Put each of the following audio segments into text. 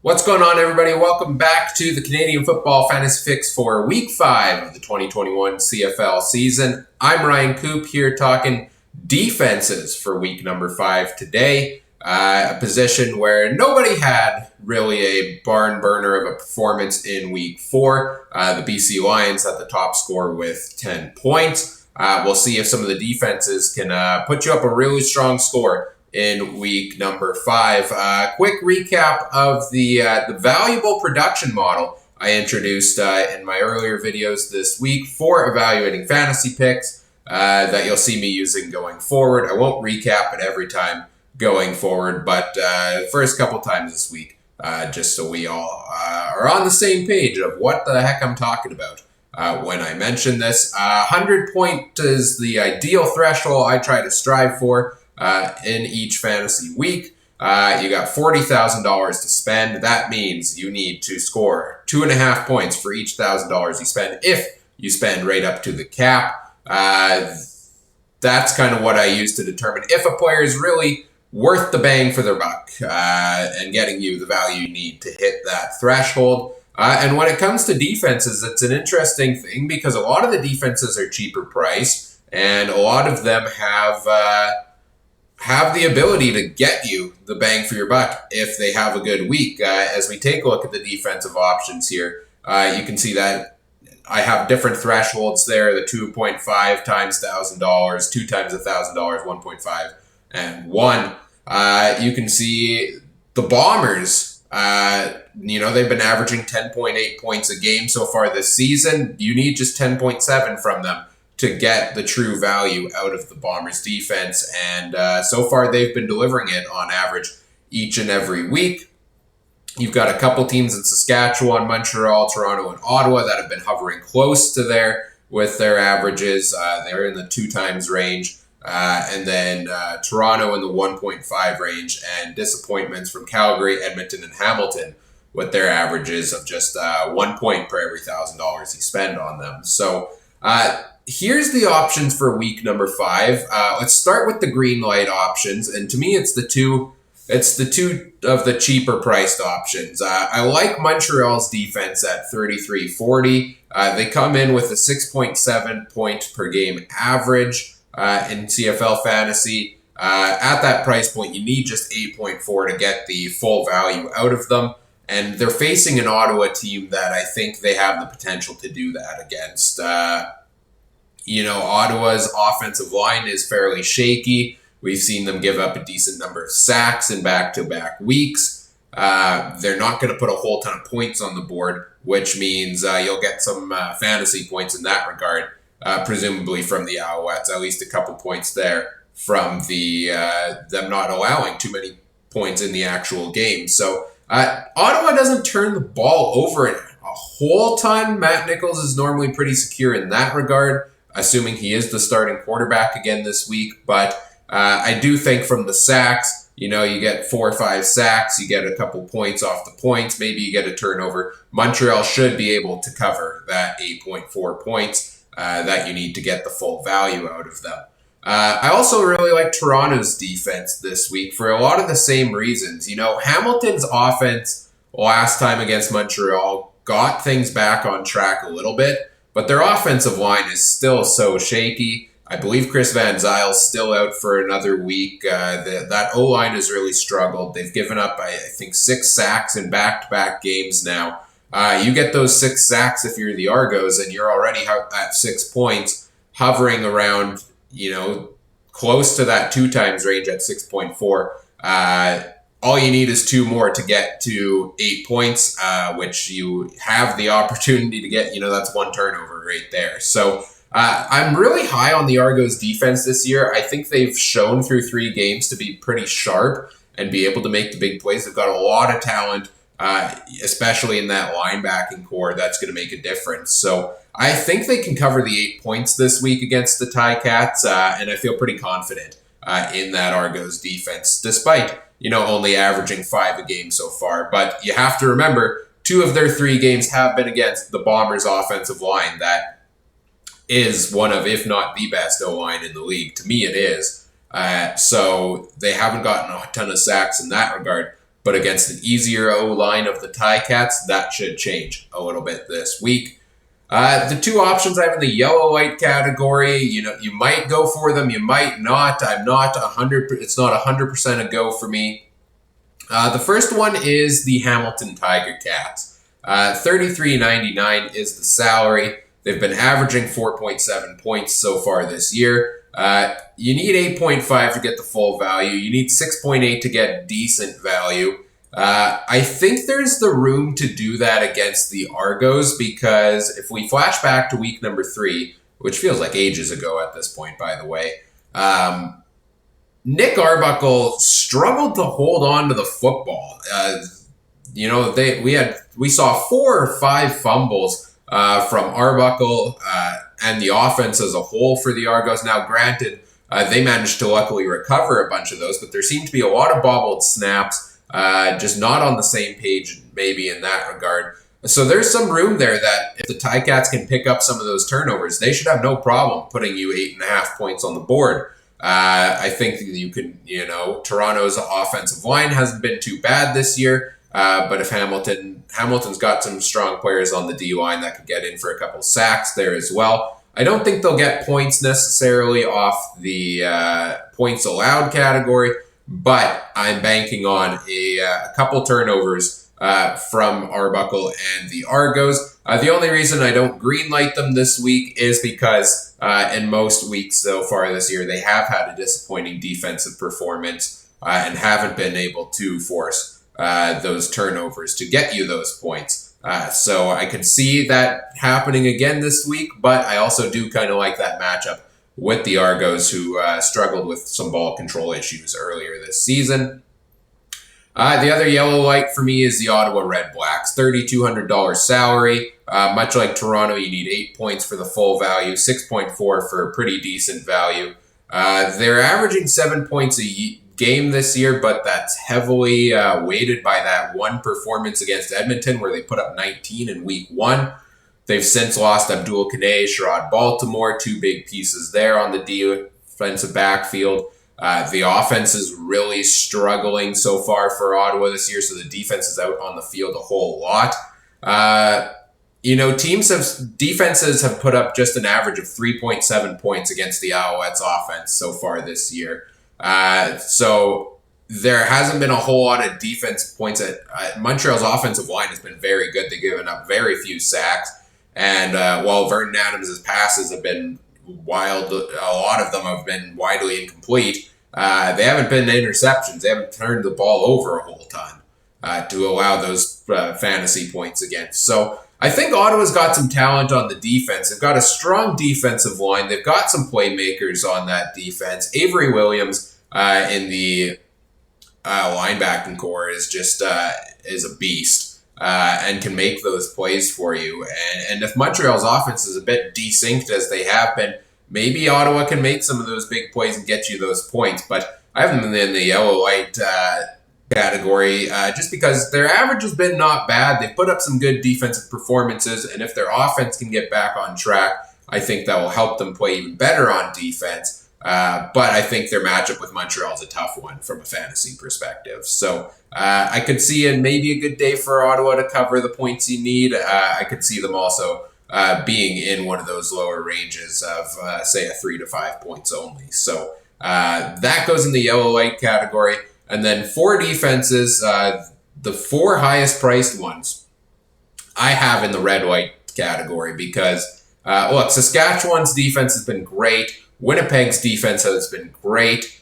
What's going on, everybody? Welcome back to the Canadian Football Fantasy Fix for Week 5 of the 2021 CFL season. I'm Ryan Coop here talking defenses for Week number 5 today. A position where nobody had really a barn burner of a performance in Week 4. The BC Lions had the top score with 10 points. We'll see if some of the defenses can put you up a really strong score in week number 5. Quick recap of the valuable production model I introduced in my earlier videos this week for evaluating fantasy picks that you'll see me using going forward. I won't recap it every time going forward, but first couple times this week, just so we all are on the same page of what the heck I'm talking about when I mention this. 100 point is the ideal threshold I try to strive for in each fantasy week. You got $40,000 to spend. That means you need to score 2.5 points for each $1,000 you spend if you spend right up to the cap. That's kind of what I use to determine if a player is really worth the bang for their buck and getting you the value you need to hit that threshold. And when it comes to defenses, it's an interesting thing because a lot of the defenses are cheaper priced and a lot of them have the ability to get you the bang for your buck if they have a good week. As we take a look at the defensive options here, you can see that I have different thresholds there, the 2.5 times $1,000, 2 times $1,000, 1.5, and 1. You can see the Bombers, they've been averaging 10.8 points a game so far this season. You need just 10.7 from them to get the true value out of the Bombers defense. And so far they've been delivering it on average each and every week. You've got a couple teams in Saskatchewan, Montreal, Toronto, and Ottawa that have been hovering close to there with their averages. They're in the 2 times range. And then Toronto in the 1.5 range, and disappointments from Calgary, Edmonton, and Hamilton with their averages of just 1 point per every $1,000 you spend on them. So here's the options for week number 5. Let's start with the green light options, and to me, it's the two of the cheaper priced options. I like Montreal's defense at 33.40. They come in with a 6.7 point per game average in CFL Fantasy. At that price point, you need just 8.4 to get the full value out of them. And they're facing an Ottawa team that I think they have the potential to do that against. Ottawa's offensive line is fairly shaky. We've seen them give up a decent number of sacks in back-to-back weeks. They're not going to put a whole ton of points on the board, which means you'll get some fantasy points in that regard, presumably from the Alouettes, at least a couple points there from them not allowing too many points in the actual game. So Ottawa doesn't turn the ball over a whole ton. Matt Nichols is normally pretty secure in that regard, assuming he is the starting quarterback again this week. But I do think from the sacks, you get 4 or 5 sacks, you get a couple points off the points, maybe you get a turnover. Montreal should be able to cover that 8.4 points that you need to get the full value out of them. I also really like Toronto's defense this week for a lot of the same reasons. Hamilton's offense last time against Montreal got things back on track a little bit, but their offensive line is still so shaky. I believe Chris Van Zyle's still out for another week. That O-line has really struggled. They've given up, I think, 6 sacks in back-to-back games now. You get those 6 sacks if you're the Argos, and you're already at 6 points, hovering around, close to that 2 times range at 6.4. All you need is 2 more to get to 8 points, which you have the opportunity to get. That's 1 turnover right there. So I'm really high on the Argos defense this year. I think they've shown through 3 games to be pretty sharp and be able to make the big plays. They've got a lot of talent, especially in that linebacking core, that's going to make a difference. So I think they can cover the 8 points this week against the Ticats, and I feel pretty confident in that Argos defense, despite only averaging 5 a game so far. But you have to remember, 2 of their 3 games have been against the Bombers' offensive line. That is one of, if not the best O-line in the league. To me, it is. So they haven't gotten a ton of sacks in that regard. but against an easier O-line of the Ticats, that should change a little bit this week. The two options I have in the yellow-white category, you might go for them, you might not. I'm not 100%, it's not 100% a go for me. The first one is the Hamilton Tiger Cats. $33.99 is the salary. They've been averaging 4.7 points so far this year. You need 8.5 to get the full value. You need 6.8 to get decent value. I think there's the room to do that against the Argos, because if we flash back to week number 3, which feels like ages ago at this point, by the way, Nick Arbuckle struggled to hold on to the football. We saw 4 or 5 fumbles from Arbuckle and the offense as a whole for the Argos. Now, granted, they managed to luckily recover a bunch of those, but there seemed to be a lot of bobbled snaps. Just not on the same page, maybe in that regard. So there's some room there that if the Ticats can pick up some of those turnovers, they should have no problem putting you 8.5 points on the board. I think you can, Toronto's offensive line hasn't been too bad this year, but if Hamilton's got some strong players on the D-line that could get in for a couple sacks there as well. I don't think they'll get points necessarily off the points allowed category, but I'm banking on a couple turnovers from Arbuckle and the Argos. The only reason I don't greenlight them this week is because in most weeks so far this year, they have had a disappointing defensive performance and haven't been able to force those turnovers to get you those points. So I could see that happening again this week, but I also do kind of like that matchup with the Argos, who struggled with some ball control issues earlier this season. The other yellow light for me is the Ottawa Red Blacks. $3,200 salary. Much like Toronto, you need 8 points for the full value, 6.4 for a pretty decent value. They're averaging 7 points a game this year, but that's heavily weighted by that one performance against Edmonton where they put up 19 in week 1. They've since lost Abdul Kanay, Sherrod Baltimore, 2 big pieces there on the defensive backfield. The offense is really struggling so far for Ottawa this year, so the defense is out on the field a whole lot. Defenses have put up just an average of 3.7 points against the Alouettes offense so far this year. So there hasn't been a whole lot of defense points. Montreal's offensive line has been very good. They've given up very few sacks. And while Vernon Adams' passes have been wild, a lot of them have been widely incomplete. They haven't been interceptions. They haven't turned the ball over a whole ton to allow those fantasy points against. So I think Ottawa's got some talent on the defense. They've got a strong defensive line. They've got some playmakers on that defense. Avery Williams in the linebacking core is just is a beast. And can make those plays for you. And if Montreal's offense is a bit desynced as they have been, maybe Ottawa can make some of those big plays and get you those points. But I have them in the yellow-white category just because their average has been not bad. They've put up some good defensive performances, and if their offense can get back on track, I think that will help them play even better on defense. But I think their matchup with Montreal is a tough one from a fantasy perspective. So I could see it maybe a good day for Ottawa to cover the points you need. I could see them also being in one of those lower ranges of, say, a 3 to 5 points only. So that goes in the yellow-white category. And then 4 defenses, the 4 highest priced ones I have in the red-white category because, look, Saskatchewan's defense has been great. Winnipeg's defense has been great.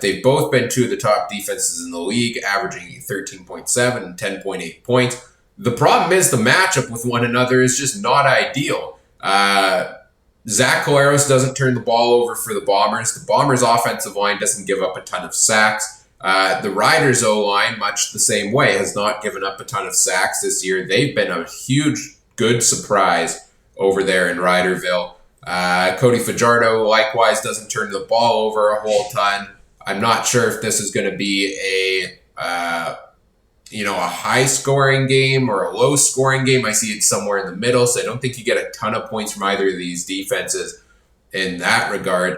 They've both been 2 of the top defenses in the league, averaging 13.7 and 10.8 points. The problem is the matchup with one another is just not ideal. Zach Collaros doesn't turn the ball over for the Bombers. The Bombers' offensive line doesn't give up a ton of sacks. The Riders' O-line, much the same way, has not given up a ton of sacks this year. They've been a huge, good surprise over there in Riderville. Cody Fajardo likewise doesn't turn the ball over a whole ton. I'm not sure if this is going to be a high scoring game or a low scoring game. I see it somewhere in the middle, so I don't think you get a ton of points from either of these defenses in that regard.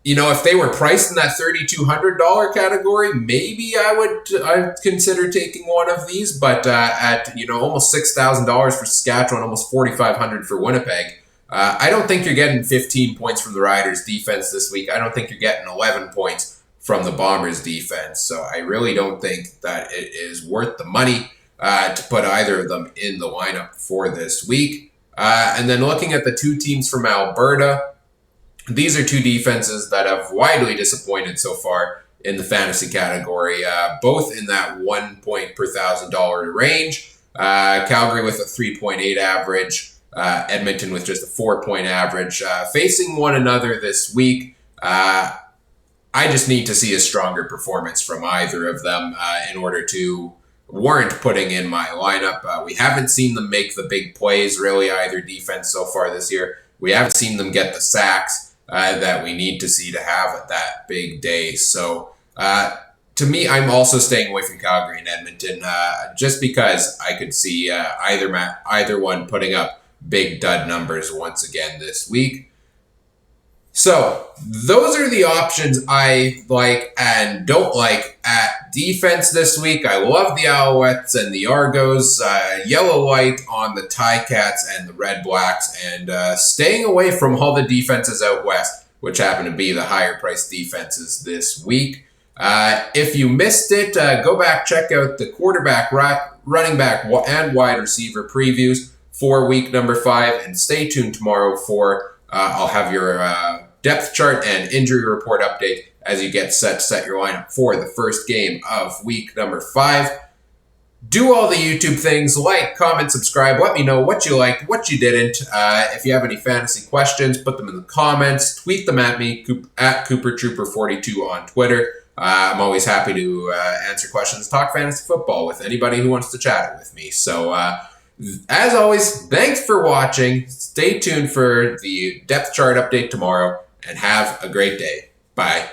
if they were priced in that $3,200 category, maybe I'd consider taking one of these. But at almost $6,000 for Saskatchewan, almost $4,500 for Winnipeg, I don't think you're getting 15 points from the Riders' defense this week. I don't think you're getting 11 points from the Bombers' defense. So I really don't think that it is worth the money to put either of them in the lineup for this week. And then looking at the two teams from Alberta, these are two defenses that have widely disappointed so far in the fantasy category, both in that 1 point per $1,000 range. Calgary with a 3.8 average, Edmonton with just a 4-point average. Facing one another this week, I just need to see a stronger performance from either of them in order to warrant putting in my lineup. We haven't seen them make the big plays, really, either defense so far this year. We haven't seen them get the sacks that we need to see to have that big day. So to me, I'm also staying away from Calgary and Edmonton just because I could see either one putting up big dud numbers once again this week. So those are the options I like and don't like at defense this week. I love the Alouettes and the Argos, yellow light on the Ticats and the Red Blacks, and staying away from all the defenses out west, which happen to be the higher priced defenses this week. If you missed it, go back, check out the quarterback, running back, and wide receiver previews for week number 5, and stay tuned tomorrow for I'll have your depth chart and injury report update as you get set to set your lineup for the first game of week number 5. Do all the YouTube things, like, comment, subscribe. Let me know what you liked, what you didn't. If you have any fantasy questions, put them in the comments. Tweet them at me, at CooperTrooper42 on Twitter. I'm always happy to answer questions, talk fantasy football with anybody who wants to chat it with me. So, as always, thanks for watching. Stay tuned for the depth chart update tomorrow, and have a great day. Bye.